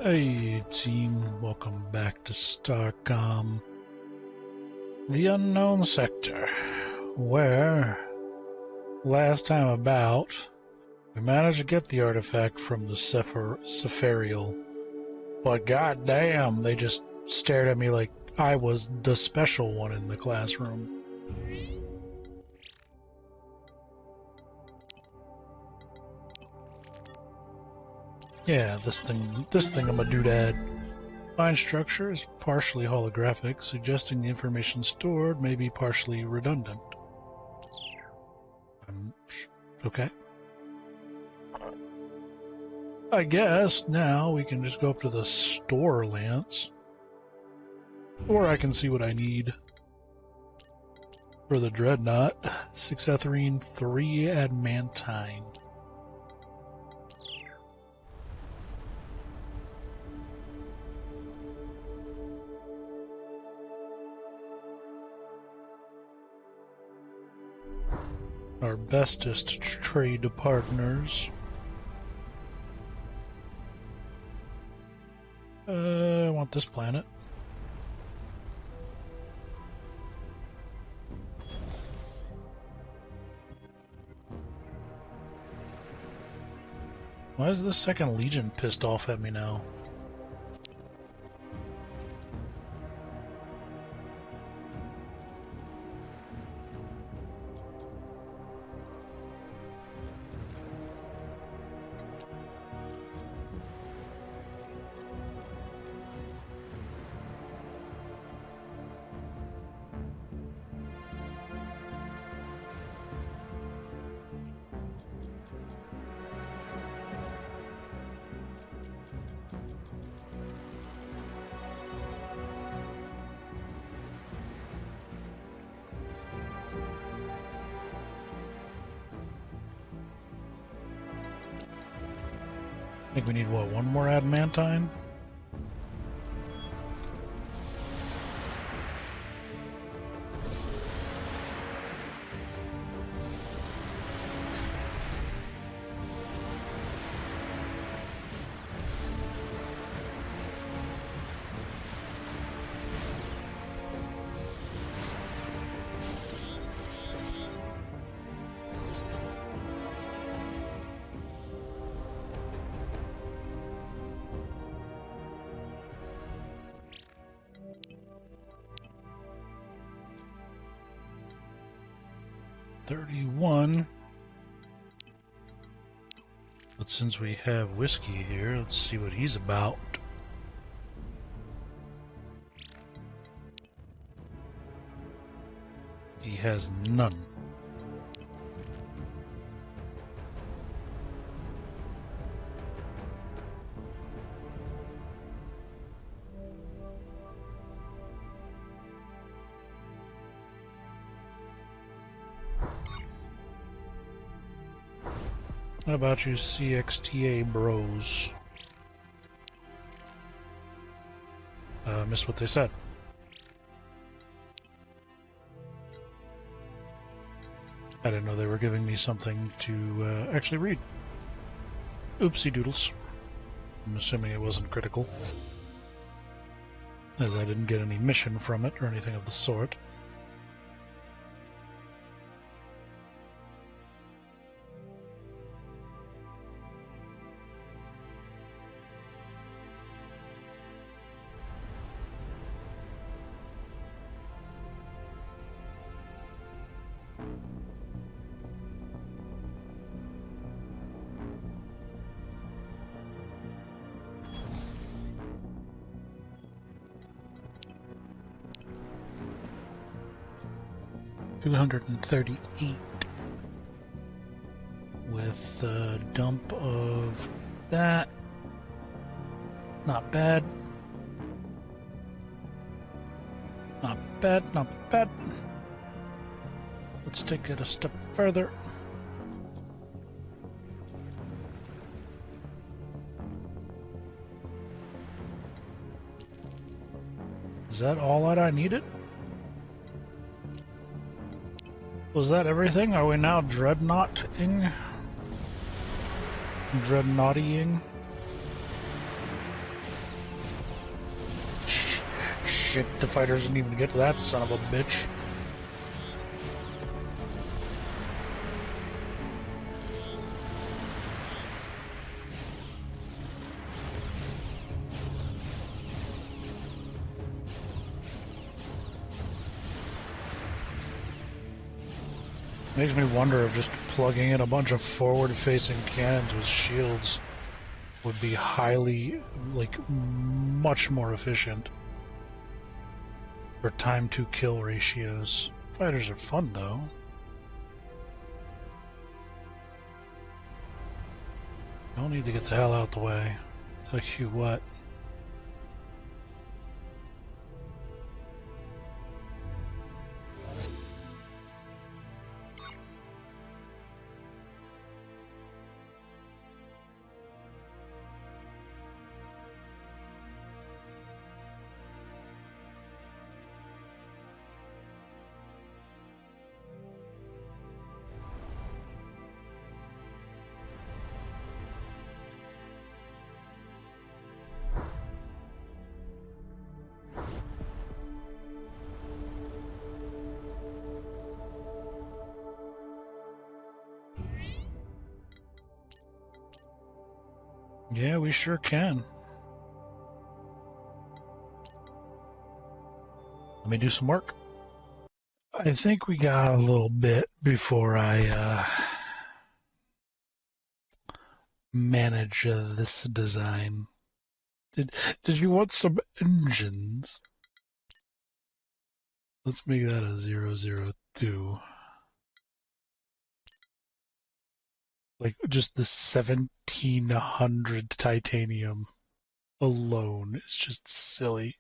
Hey team, welcome back to Starcom, the unknown sector, where last time about we managed to get the artifact from the Cepharial, but goddamn, they just stared at me like I was the special one in the classroom. Yeah, this thing-a-ma-doodad. Fine structure is partially holographic, suggesting the information stored may be partially redundant. Okay. I guess now we can just go up to the store lance. Or I can see what I need for the dreadnought. 6 ethylene, 3 adamantine. Our bestest trade partners. I want this planet. Why is the second Legion pissed off at me now? I think we need, what, one more adamantine? $31. But since we have whiskey here, let's see what he's about. He has none. How about you CXTA bros? Missed what they said. I didn't know they were giving me something to actually read. Oopsie doodles. I'm assuming it wasn't critical, as I didn't get any mission from it or anything of the sort. $238 with a dump of that. Not bad. Not bad, not bad. Let's take it a step further. Is that all that I needed? Was that everything? Are we now dreadnoughting? Dreadnoughtying? shit, the fighters didn't even get to that son of a bitch. Makes me wonder if just plugging in a bunch of forward-facing cannons with shields would be highly, like, much more efficient for time to kill ratios. Fighters are fun, though. Don't need to get the hell out the way. Tell you what. Yeah, we sure can. Let me do some work. I think we got a little bit before I manage this design. Did you want some engines? Let's make that a 002. Like, just the 1700 titanium alone is just silly.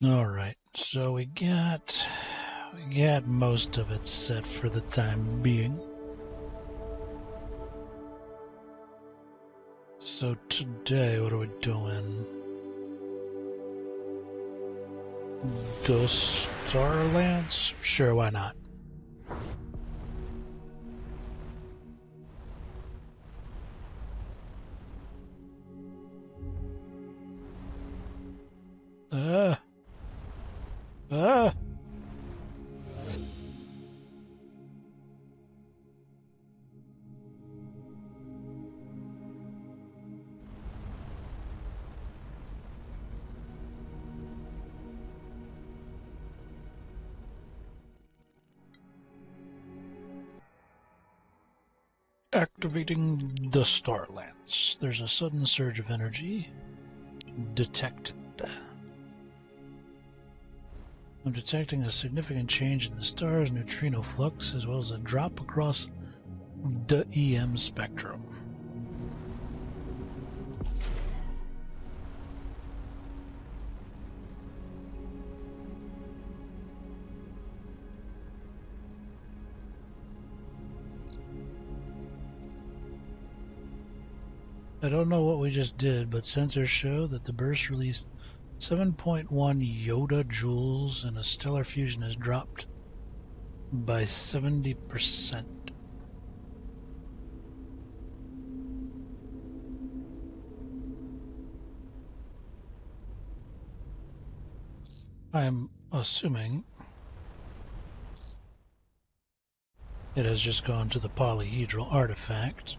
Alright, so we got most of it set for the time being. So today, what are we doing? The Starlands? Sure, why not? Activating the Starlands. There's a sudden surge of energy detected. I'm detecting a significant change in the star's neutrino flux, as well as a drop across the EM spectrum. I don't know what we just did, but sensors show that the burst released 7.1 Yoda joules and a stellar fusion has dropped by 70%. I'm assuming it has just gone to the polyhedral artifact.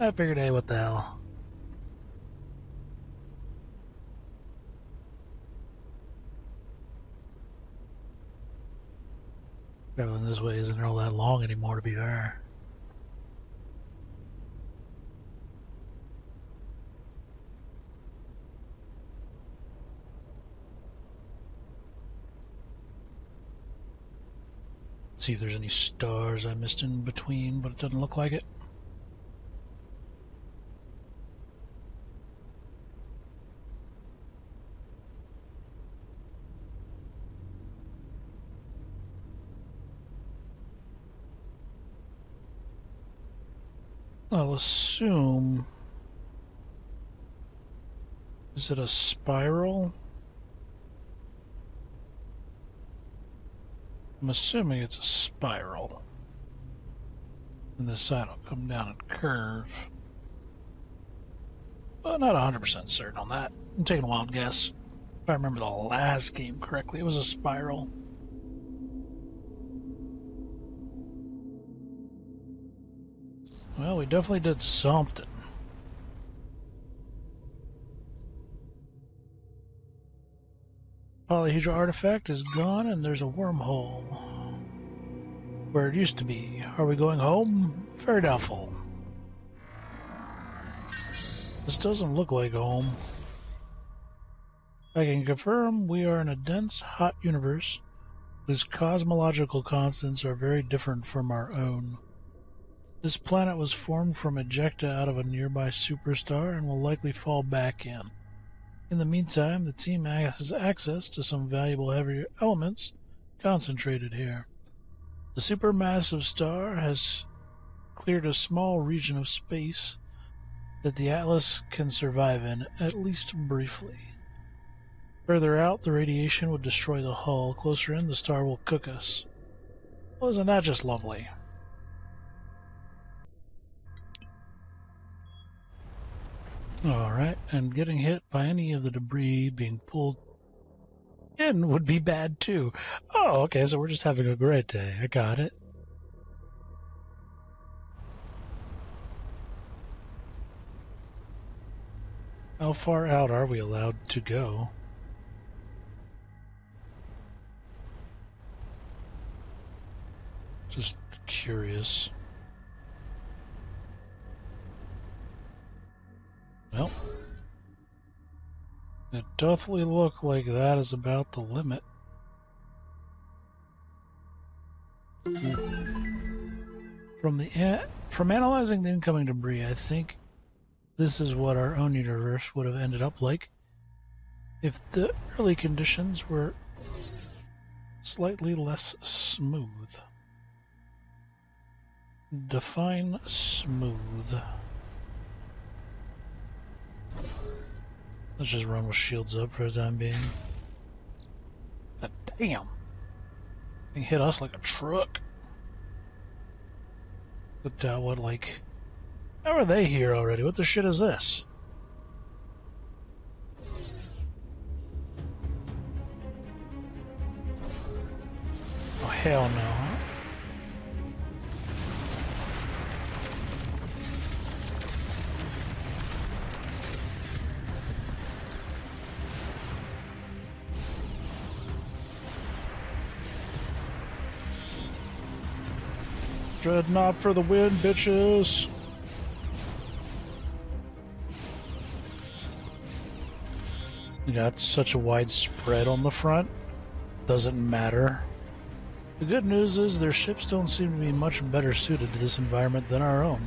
I figured, hey, what the hell? Traveling this way isn't all that long anymore, to be fair. Let's see if there's any stars I missed in between, but it doesn't look like it. I'll assume... Is it a spiral? I'm assuming it's a spiral. And this side will come down and curve. But not 100% certain on that. I'm taking a wild guess. If I remember the last game correctly, it was a spiral. Well, we definitely did something. Polyhedra artifact is gone and there's a wormhole where it used to be. Are we going home? Very doubtful. This doesn't look like home. I can confirm we are in a dense, hot universe whose cosmological constants are very different from our own. This planet was formed from ejecta out of a nearby superstar and will likely fall back in. In the meantime, the team has access to some valuable heavier elements concentrated here. The supermassive star has cleared a small region of space that the Atlas can survive in, at least briefly. Further out, the radiation would destroy the hull. Closer in, the star will cook us. Well, isn't that just lovely? Alright, and getting hit by any of the debris being pulled in would be bad too. Oh, okay, so we're just having a great day. I got it. How far out are we allowed to go? Just curious. Well, it dothly look like that is about the limit. From analyzing the incoming debris, I think this is what our own universe would have ended up like if the early conditions were slightly less smooth. Define smooth. Let's just run with shields up for the time being. God damn. He hit us like a truck. Looked out what, like... How are they here already? What the shit is this? Oh, hell no. Dreadnought for the win, bitches! We got such a wide spread on the front. Doesn't matter. The good news is their ships don't seem to be much better suited to this environment than our own.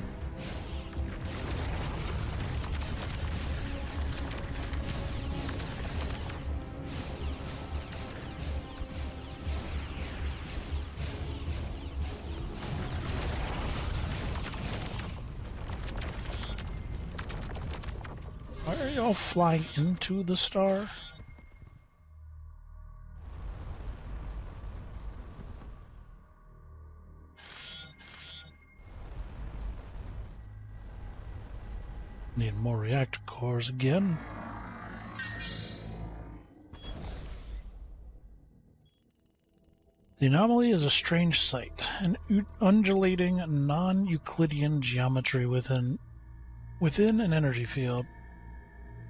Why are y'all flying into the star? Need more reactor cores again. The anomaly is a strange sight, an undulating, non-Euclidean geometry within an energy field.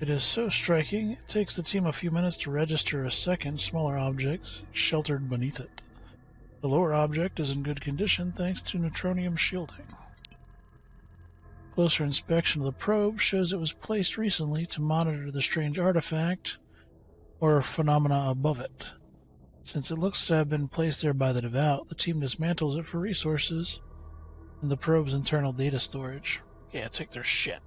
It is so striking, it takes the team a few minutes to register a second, smaller object sheltered beneath it. The lower object is in good condition thanks to neutronium shielding. Closer inspection of the probe shows it was placed recently to monitor the strange artifact or phenomena above it. Since it looks to have been placed there by the devout, the team dismantles it for resources and the probe's internal data storage. Yeah, take their shit.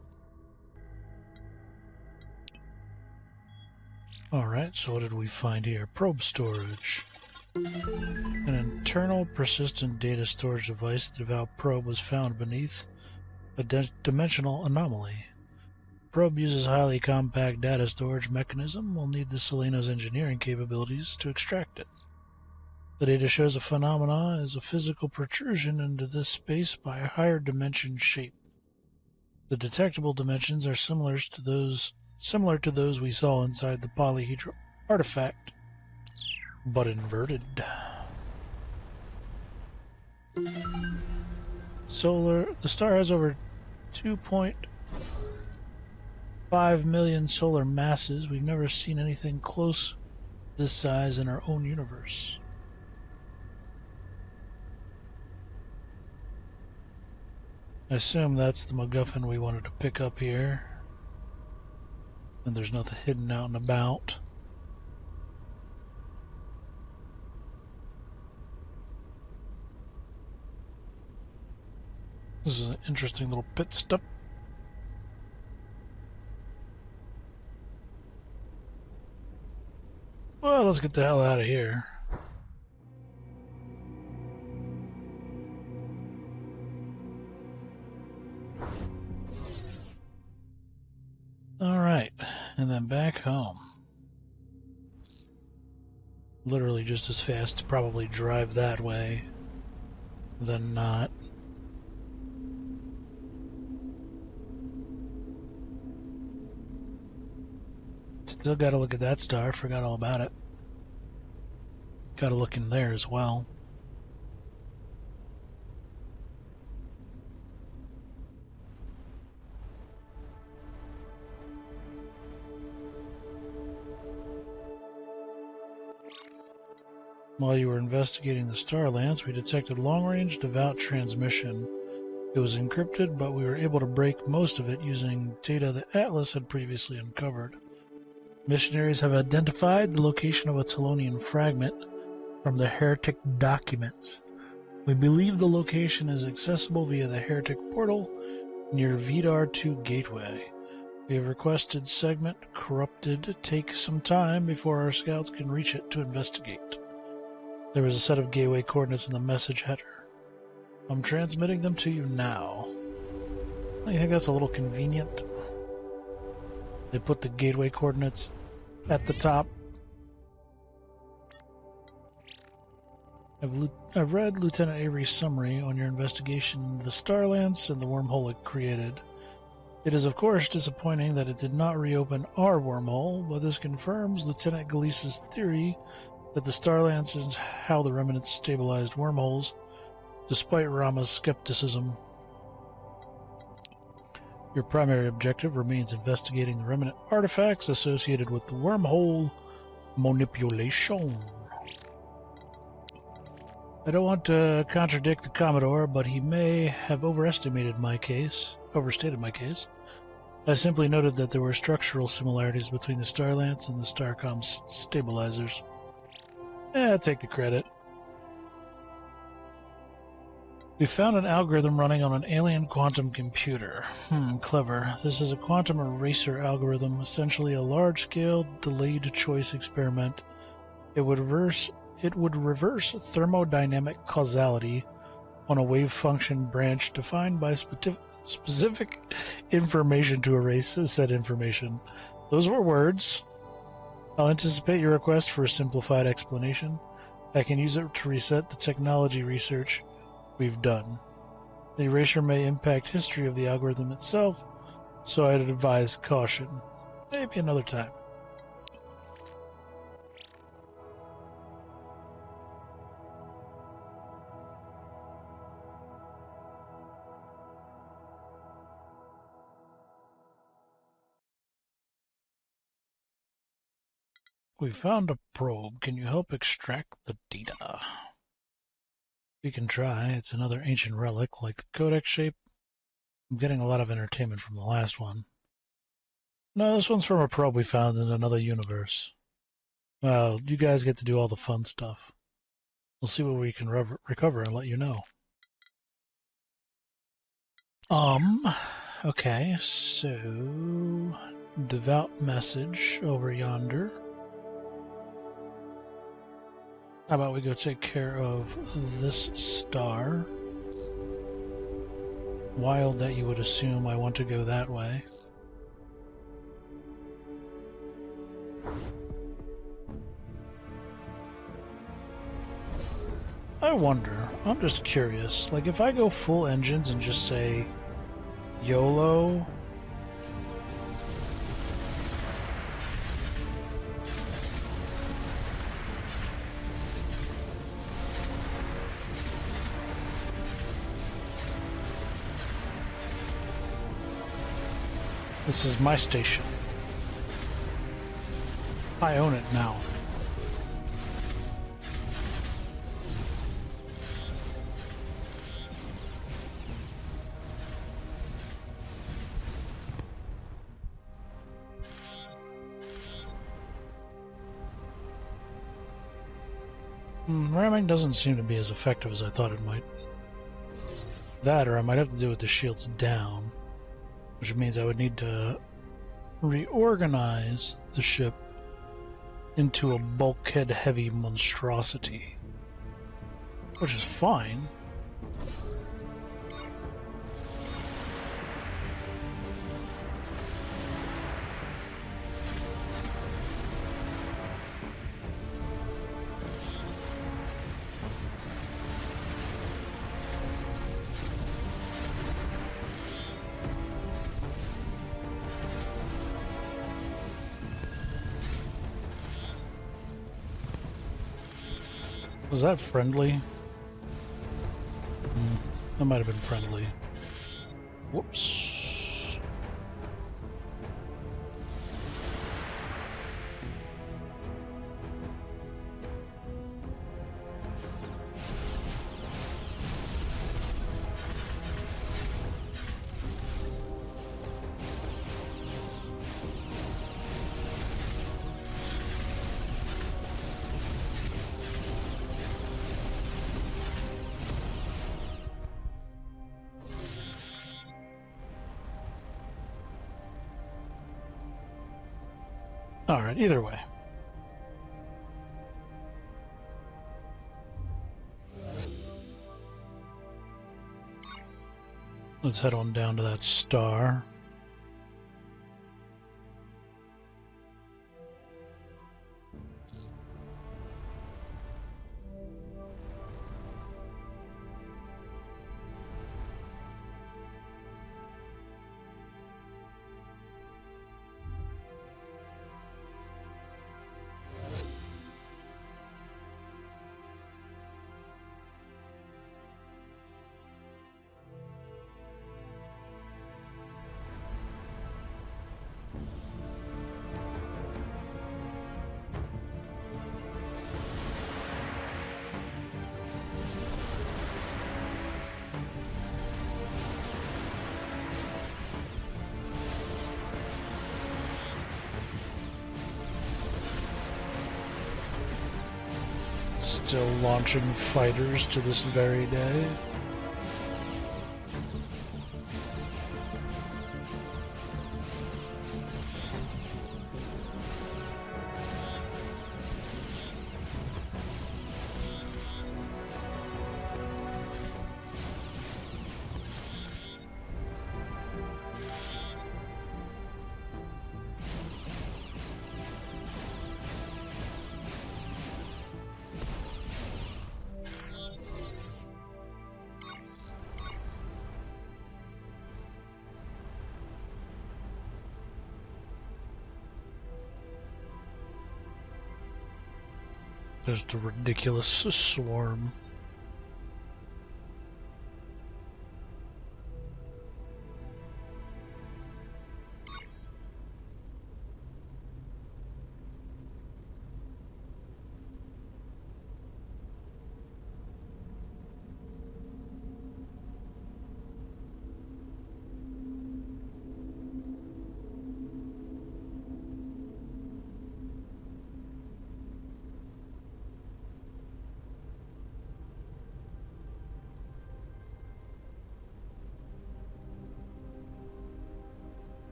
Alright, so what did we find here? Probe storage. An internal persistent data storage device, the devout probe was found beneath a dimensional anomaly. Probe uses highly compact data storage mechanism. We'll need the Seleno's engineering capabilities to extract it. The data shows a phenomena is a physical protrusion into this space by a higher dimension shape. The detectable dimensions are similar to those we saw inside the polyhedral artifact, but inverted. The star has over 2.5 million solar masses. We've never seen anything close this size in our own universe. I assume that's the MacGuffin we wanted to pick up here. And there's nothing hidden out and about. This is an interesting little pit stop. Well, let's get the hell out of here. Alright, and then back home. Literally just as fast to probably drive that way than not. Still gotta look at that star, forgot all about it. Gotta look in there as well. While you were investigating the star lance, we detected long-range devout transmission. It was encrypted, but we were able to break most of it using data that Atlas had previously uncovered. Missionaries have identified the location of a Telonian fragment from the Heretic documents. We believe the location is accessible via the Heretic portal near Vidar 2 Gateway. We have requested segment corrupted take some time before our scouts can reach it to investigate. There was a set of gateway coordinates in the message header. I'm transmitting them to you now. I think that's a little convenient. They put the gateway coordinates at the top. I've read Lieutenant Avery's summary on your investigation into the Starlance and the wormhole it created. It is of course disappointing that it did not reopen our wormhole, but this confirms Lieutenant Galice's theory that the Starlance is how the remnants stabilized wormholes, despite Rama's skepticism. Your primary objective remains investigating the remnant artifacts associated with the wormhole manipulation. I don't want to contradict the Commodore, but he may have overstated my case. I simply noted that there were structural similarities between the Starlance and the Starcom's stabilizers. Take the credit. We found an algorithm running on an alien quantum computer. Clever. This is a quantum eraser algorithm, essentially a large-scale delayed choice experiment. It would reverse thermodynamic causality on a wave function branch defined by specific information to erase said information. Those were words. I'll anticipate your request for a simplified explanation. I can use it to reset the technology research we've done. The erasure may impact history of the algorithm itself, so I'd advise caution. Maybe another time. We found a probe. Can you help extract the data? We can try. It's another ancient relic, like the codex shape. I'm getting a lot of entertainment from the last one. No, this one's from a probe we found in another universe. Well, you guys get to do all the fun stuff. We'll see what we can recover and let you know. Okay, so... devout message over yonder. How about we go take care of this star? Wild that you would assume I want to go that way. I wonder, I'm just curious, like if I go full engines and just say YOLO, this is my station. I own it now. Ramming doesn't seem to be as effective as I thought it might. That, or I might have to do it with the shields down, which means I would need to reorganize the ship into a bulkhead-heavy monstrosity, which is fine. Was that friendly? That might have been friendly. Whoops. Alright, either way. Let's head on down to that star. Still launching fighters to this very day. There's the ridiculous swarm.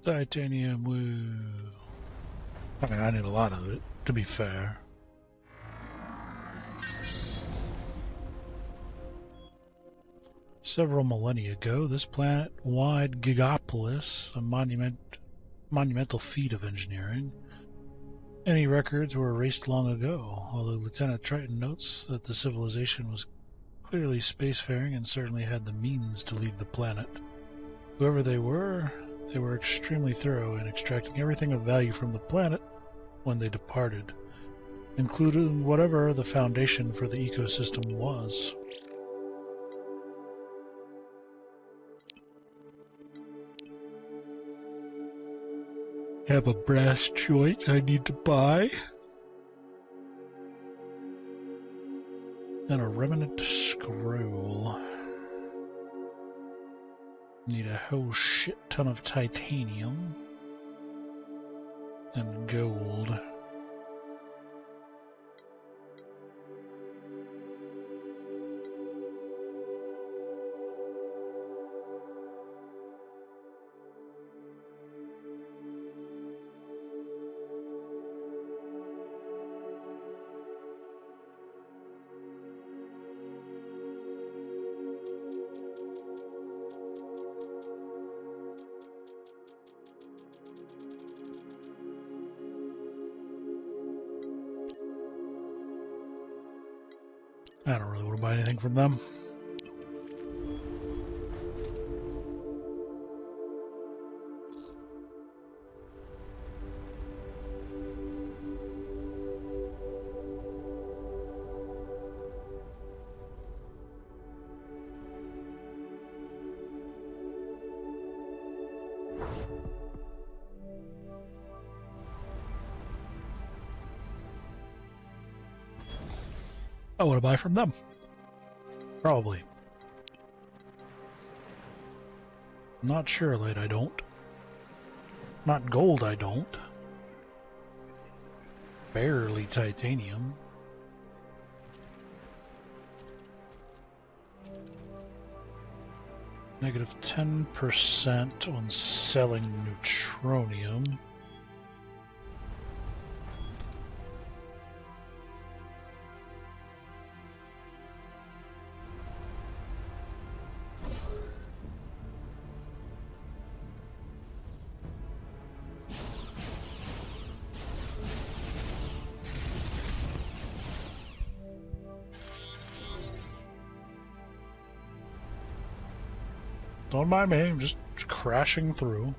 Titanium, woo. I mean, I need a lot of it, to be fair. Several millennia ago, this planet-wide gigapolis, a monumental feat of engineering. Any records were erased long ago, although Lieutenant Triton notes that the civilization was clearly spacefaring and certainly had the means to leave the planet. Whoever they were extremely thorough in extracting everything of value from the planet when they departed, including whatever the foundation for the ecosystem was. Have a brass joint I need to buy. And a remnant scroll. Need a whole shit ton of titanium. And gold. I don't really want to buy anything from them. I want to buy from them. Probably. Not sure, Light, I don't. Not gold, I don't. Barely titanium. Negative 10% on selling neutronium. Don't mind me, I'm just crashing through.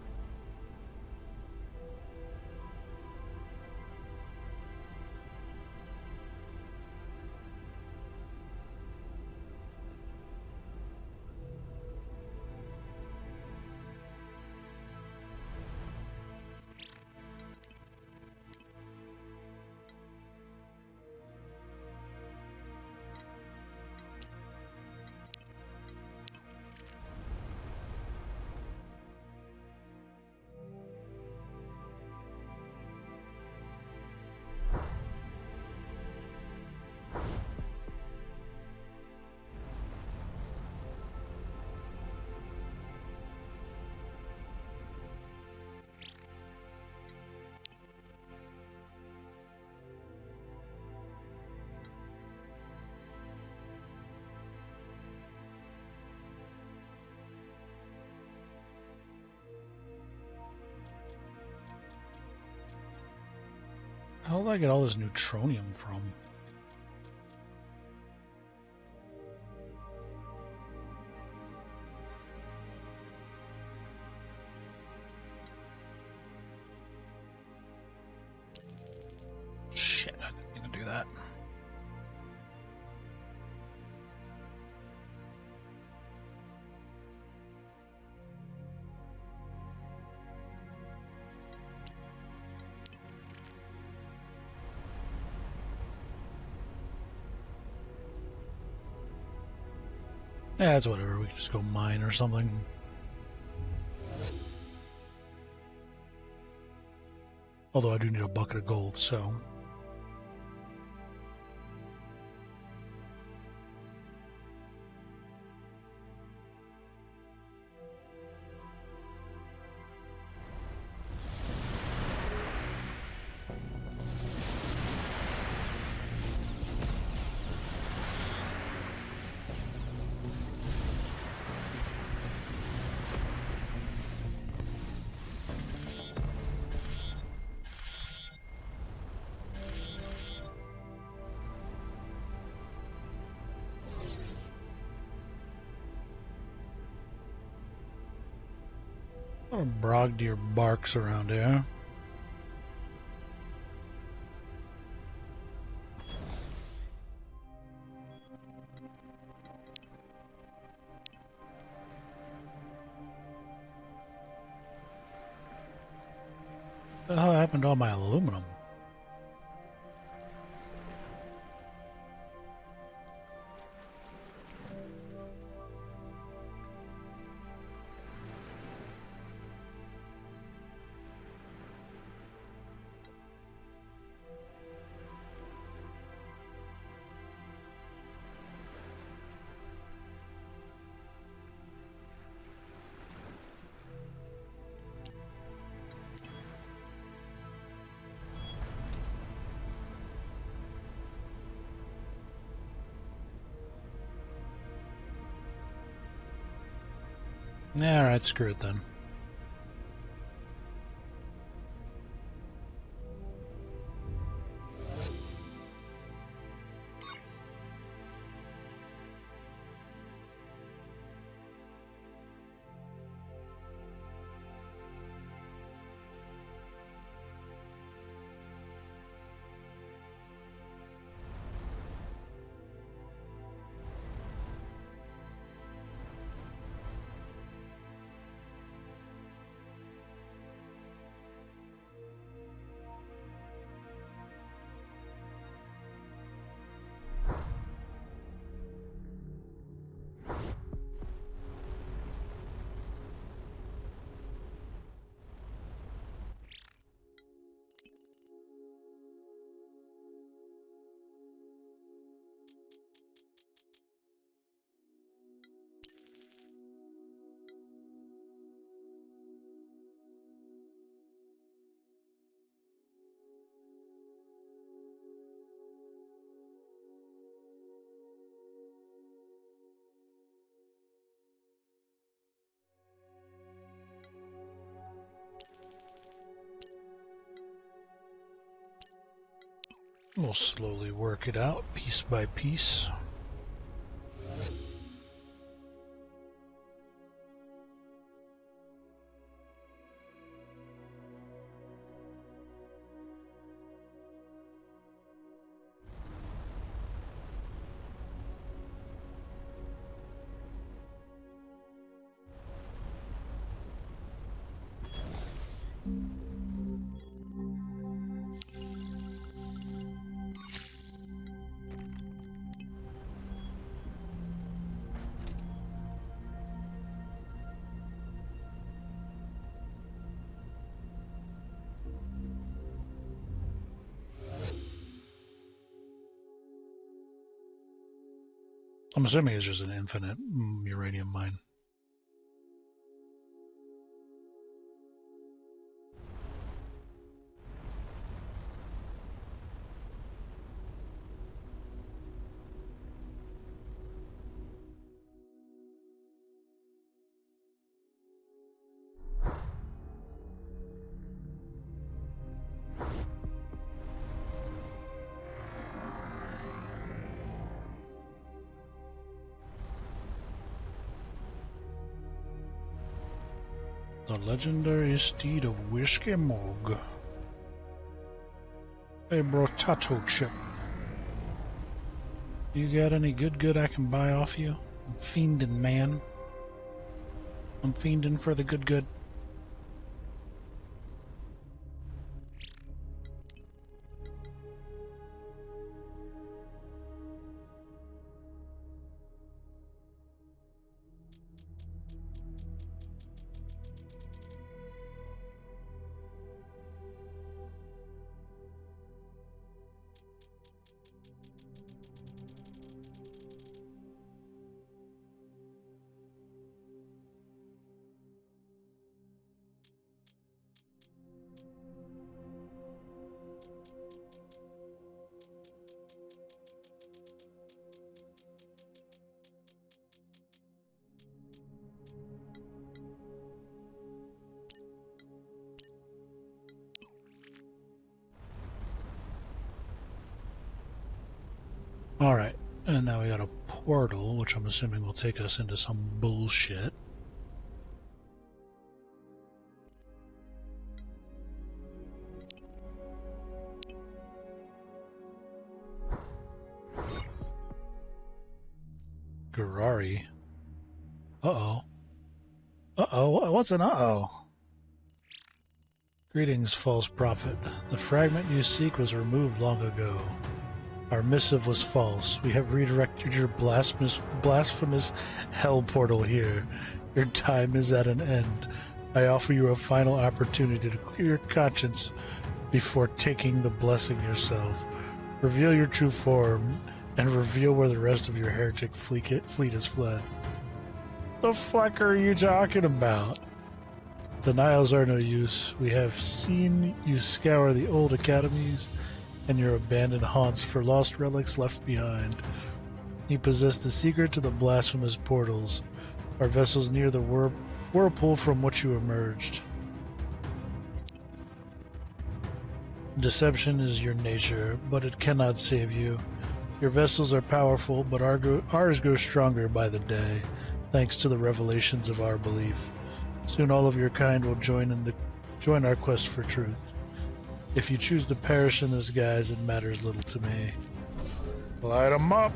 How did I get all this neutronium from? Shit, I didn't mean to do that. Yeah, it's whatever. We can just go mine or something. Although I do need a bucket of gold, so... Brogdeer barks around here. What the hell happened to all my aluminum? Alright, screw it then. We'll slowly work it out, piece by piece. I'm assuming it's just an infinite uranium mine. The legendary steed of Whiskey Mog. A brotato chip. You got any good I can buy off you? I'm fiending, man. I'm fiending for the good. Alright, and now we got a portal, which I'm assuming will take us into some bullshit. Garari. Uh-oh. Uh-oh. What's an uh-oh? Greetings, false prophet. The fragment you seek was removed long ago. Our missive was false. We have redirected your blasphemous hell portal here. Your time is at an end. I offer you a final opportunity to clear your conscience before taking the blessing yourself. Reveal your true form, and reveal where the rest of your heretic fleet has fled. The fuck are you talking about? Denials are no use. We have seen you scour the old academies and your abandoned haunts for lost relics left behind. You possess the secret to the blasphemous portals. Our vessel's near the whirlpool from which you emerged. Deception is your nature, but it cannot save you. Your vessels are powerful, but ours grow stronger by the day, thanks to the revelations of our belief. Soon all of your kind will join our quest for truth. If you choose to perish in this guise, it matters little to me. Light 'em up!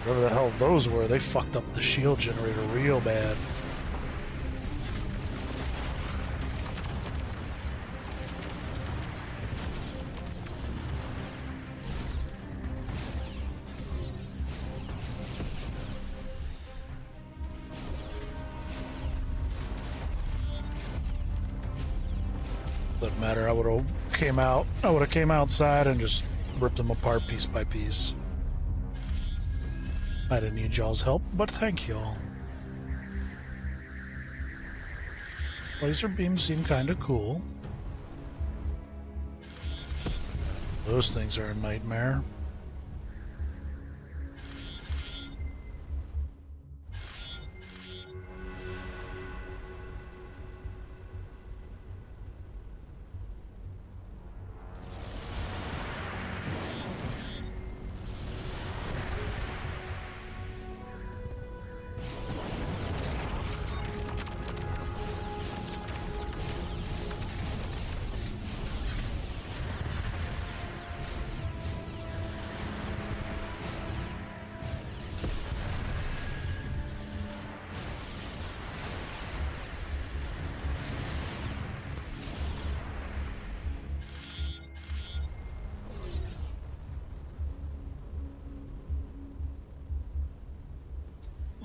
Whatever the hell those were, they fucked up the shield generator real bad. Doesn't matter. I would have came outside and just ripped them apart piece by piece. I didn't need y'all's help, but thank y'all. Laser beams seem kinda cool. Those things are a nightmare.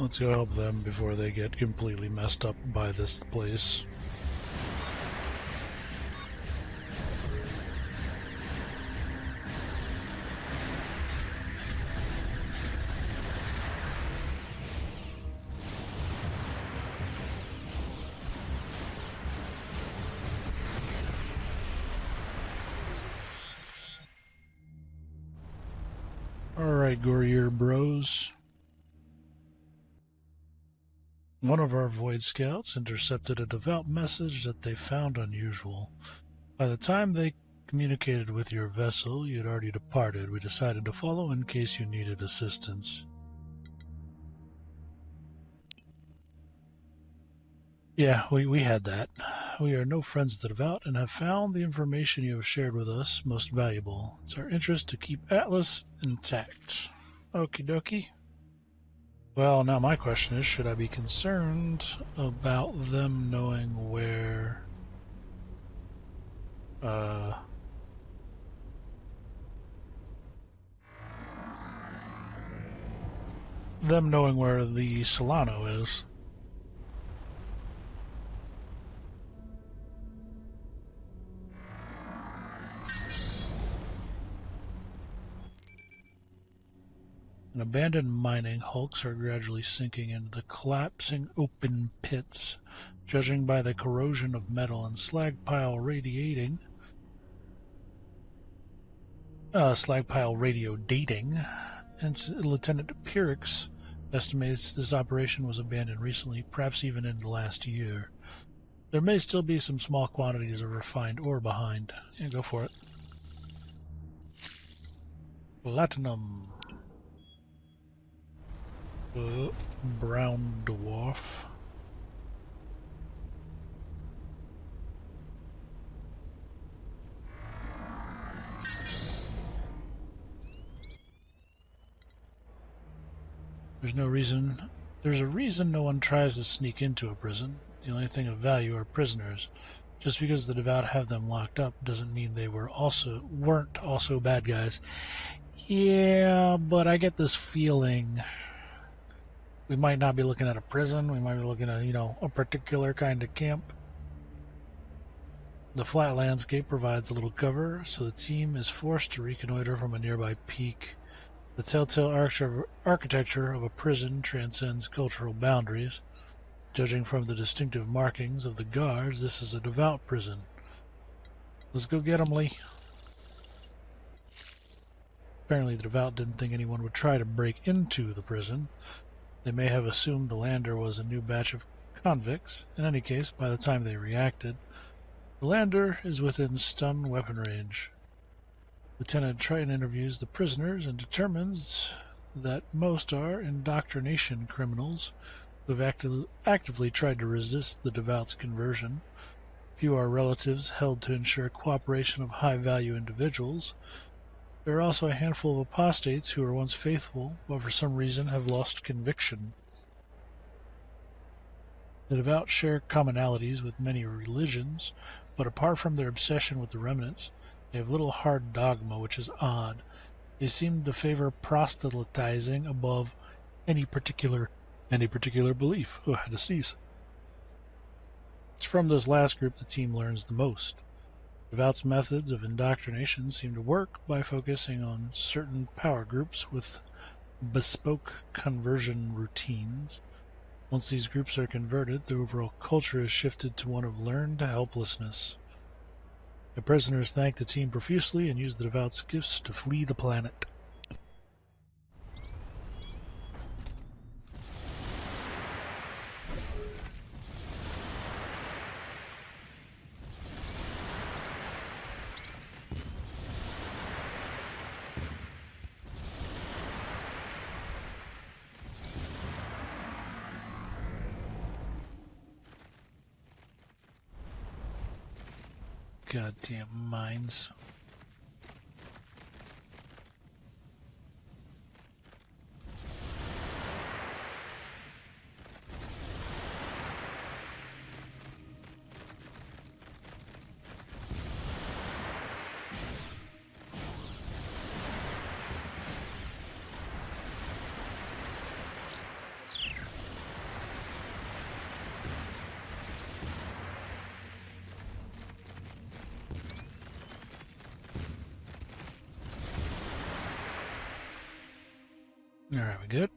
Let's go help them before they get completely messed up by this place. Alright, Gourier bros. One of our Void Scouts intercepted a devout message that they found unusual. By the time they communicated with your vessel, you had already departed. We decided to follow in case you needed assistance. Yeah, we had that. We are no friends of the devout and have found the information you have shared with us most valuable. It's our interest to keep Atlas intact. Okie dokie. Well, now my question is, should I be concerned about them knowing where... them knowing where the Solano is? And abandoned mining hulks are gradually sinking into the collapsing open pits. Judging by the corrosion of metal and slag pile radiating, and Lieutenant Pyrrhix estimates this operation was abandoned recently, perhaps even in the last year. There may still be some small quantities of refined ore behind. Yeah, go for it. Platinum. Brown dwarf. There's a reason no one tries to sneak into a prison. The only thing of value are prisoners. Just because the devout have them locked up doesn't mean they weren't also bad guys. Yeah, but I get this feeling we might not be looking at a prison. We might be looking at, a particular kind of camp. The flat landscape provides a little cover, so the team is forced to reconnoiter from a nearby peak. The telltale architecture of a prison transcends cultural boundaries. Judging from the distinctive markings of the guards, this is a devout prison. Let's go get 'em, Lee. Apparently the devout didn't think anyone would try to break into the prison. They may have assumed the lander was a new batch of convicts. In any case, by the time they reacted, the lander is within stun weapon range. Lieutenant Triton interviews the prisoners and determines that most are indoctrination criminals who have actively tried to resist the devout's conversion. Few are relatives held to ensure cooperation of high-value individuals. There are also a handful of apostates who were once faithful, but for some reason have lost conviction. The devout share commonalities with many religions, but apart from their obsession with the remnants, they have little hard dogma, which is odd. They seem to favor proselytizing above any particular belief. Oh, I had to sneeze. It's from this last group the team learns the most. Devout's methods of indoctrination seem to work by focusing on certain power groups with bespoke conversion routines. Once these groups are converted, the overall culture is shifted to one of learned helplessness. The prisoners thank the team profusely and use the devout's gifts to flee the planet. Goddamn mines. Alright, we good?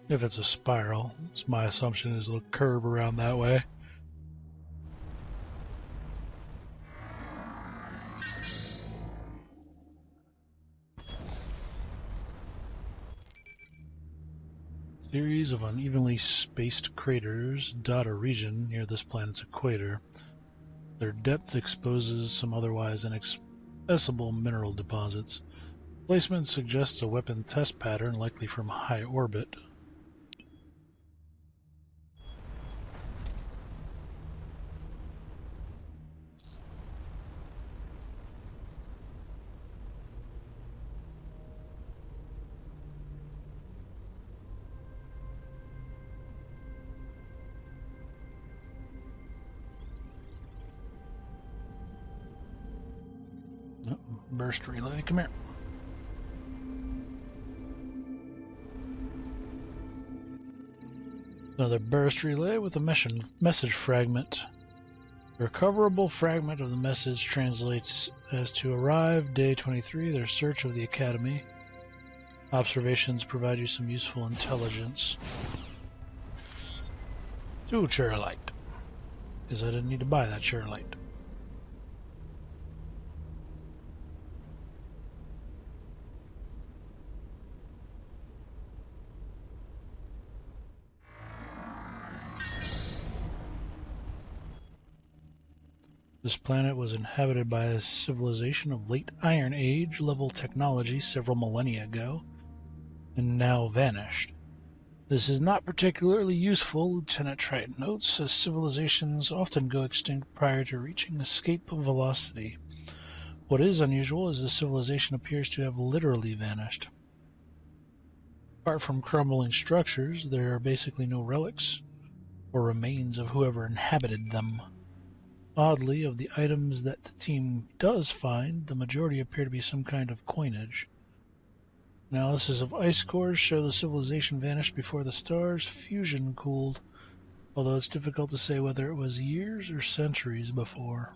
If it's a spiral, it's my assumption is it'll curve around that way. Series of unevenly spaced craters dot a region near this planet's equator. Their depth exposes some otherwise inaccessible mineral deposits. Placement suggests a weapon test pattern, likely from high orbit. Oh, burst relay, come here. Another burst relay with a message fragment. The recoverable fragment of the message translates as to arrive, day 23, their search of the Academy. Observations provide you some useful intelligence. Ooh, chairlight. Because I didn't need to buy that chairlight. This planet was inhabited by a civilization of late Iron Age level technology several millennia ago, and now vanished. This is not particularly useful, Lieutenant Triton notes, as civilizations often go extinct prior to reaching escape velocity. What is unusual is the civilization appears to have literally vanished. Apart from crumbling structures, there are basically no relics or remains of whoever inhabited them. Oddly, of the items that the team does find, the majority appear to be some kind of coinage. Analysis of ice cores show the civilization vanished before the star's fusion cooled, although it's difficult to say whether it was years or centuries before.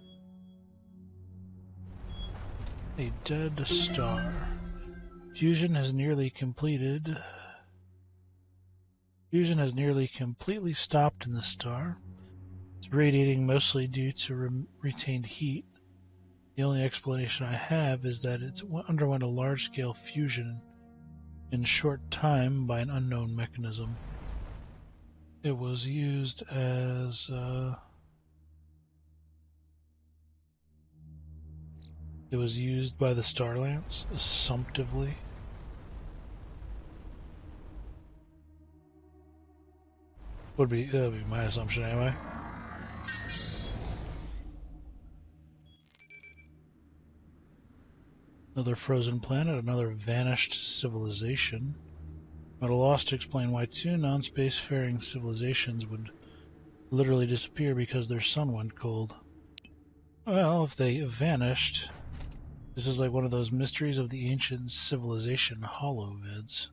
A dead star. Fusion has nearly completely stopped in the star. It's radiating mostly due to retained heat. The only explanation I have is that it underwent a large-scale fusion in short time by an unknown mechanism. It was used as it was used by the Starlance assumptively. That'd be my assumption anyway. Another frozen planet, another vanished civilization. I'm at a loss to explain why two non-spacefaring civilizations would literally disappear because their sun went cold. Well, if they vanished, this is like one of those mysteries of the ancient civilization holovids.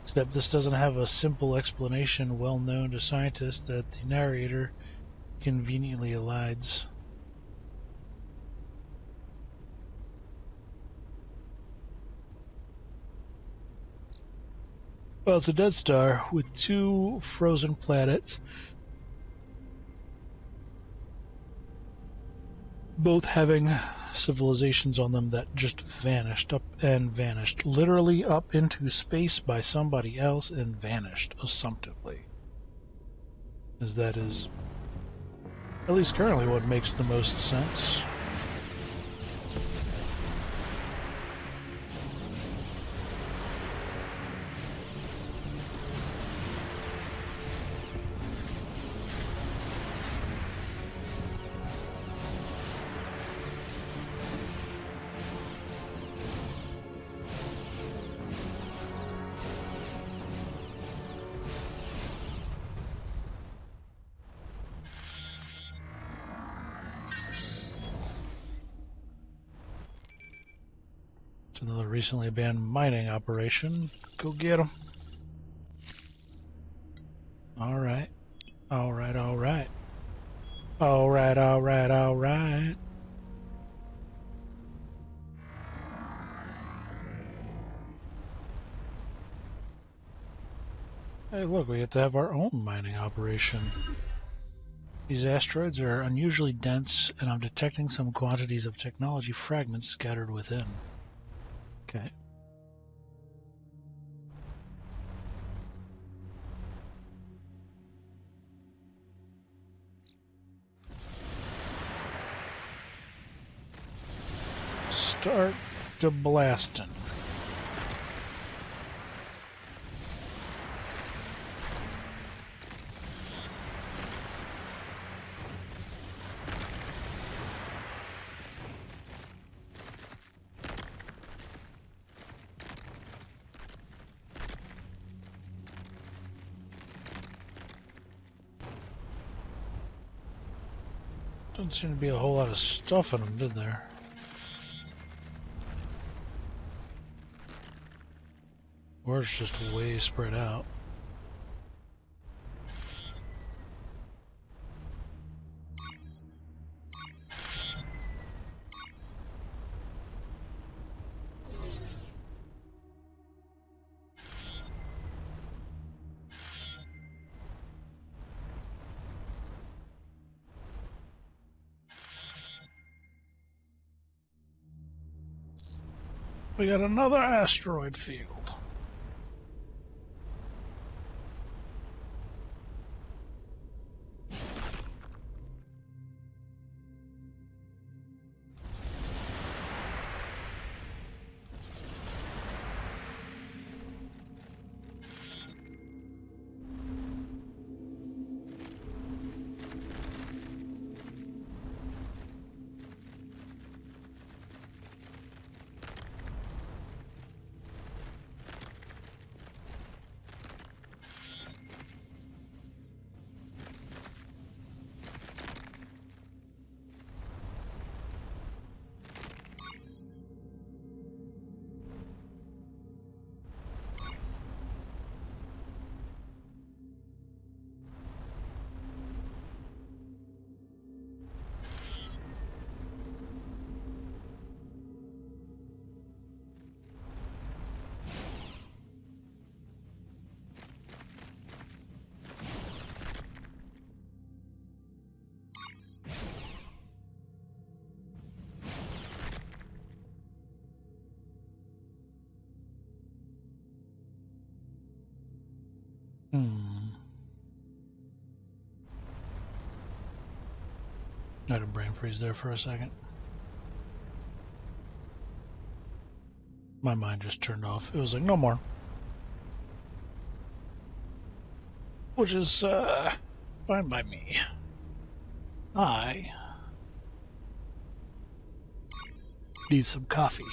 Except this doesn't have a simple explanation well known to scientists that the narrator conveniently elides. Well, it's a dead star with two frozen planets, both having civilizations on them that just vanished literally up into space by somebody else and vanished assumptively. As that is, at least currently, what makes the most sense. It's another recently abandoned mining operation. Go get them. Alright. Alright, alright. Alright, alright, alright. Hey, look, we get to have our own mining operation. These asteroids are unusually dense, and I'm detecting some quantities of technology fragments scattered within. Okay. Start to blasting. Doesn't seem to be a whole lot of stuff in them, did there? Or it's just way spread out. We got another asteroid field. I had a brain freeze there for a second. My mind just turned off. It was like, no more. Which is, fine by me. I need some coffee.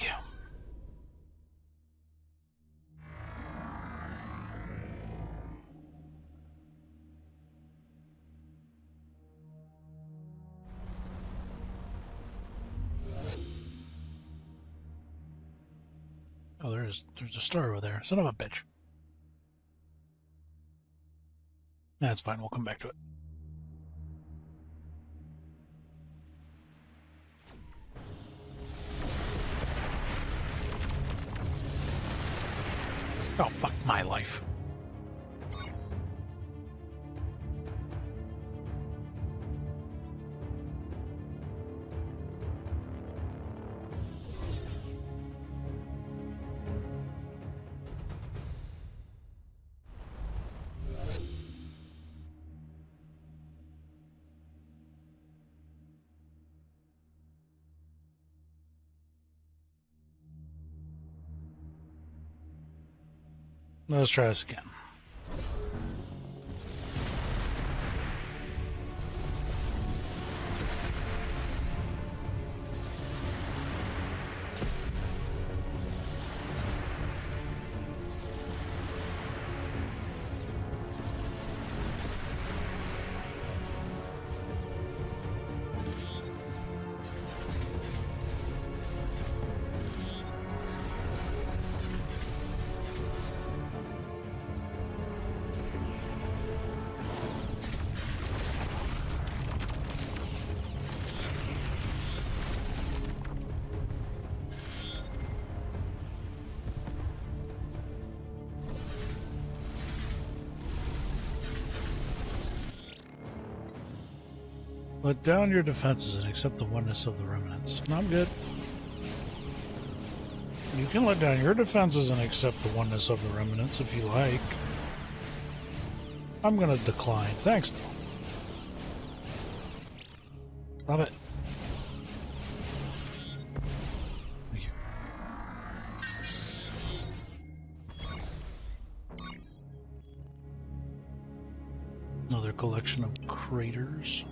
Oh, there's a star over there. Son of a bitch. That's fine. We'll come back to it. Oh, fuck my life. Let's try this again. Let down your defenses and accept the oneness of the remnants. No, I'm good. You can let down your defenses and accept the oneness of the remnants if you like. I'm gonna decline. Thanks, though. Love it. Thank you. Another collection of craters.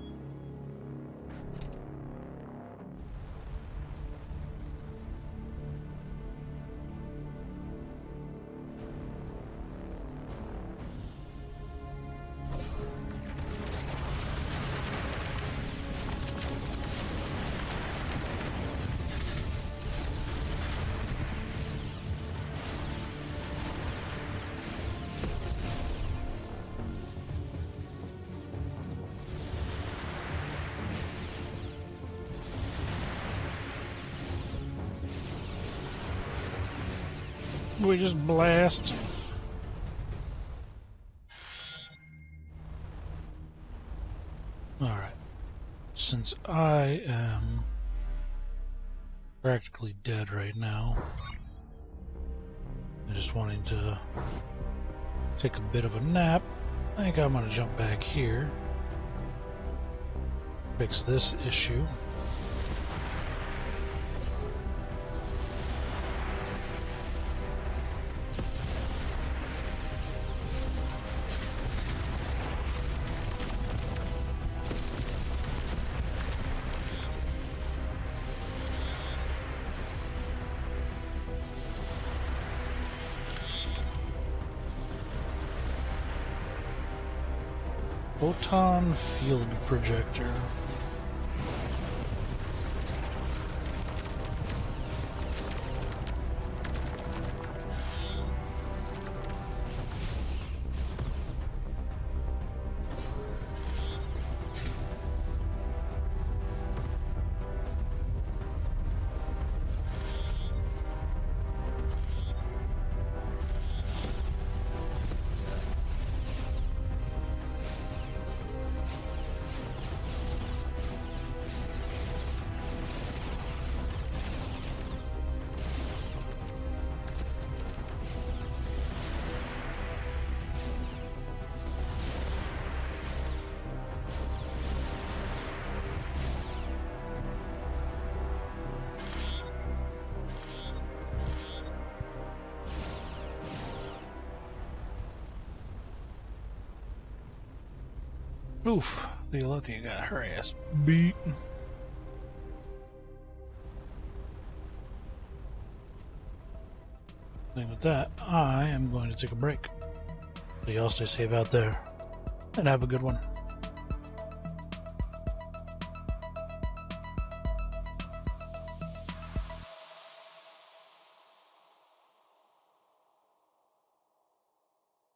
We just blast. Alright. Since I am practically dead right now, I'm just wanting to take a bit of a nap. I think I'm going to jump back here, fix this issue. Photon field projector. Oof, the Alethea got her ass beat. And with that, I am going to take a break. So y'all stay safe out there, and have a good one.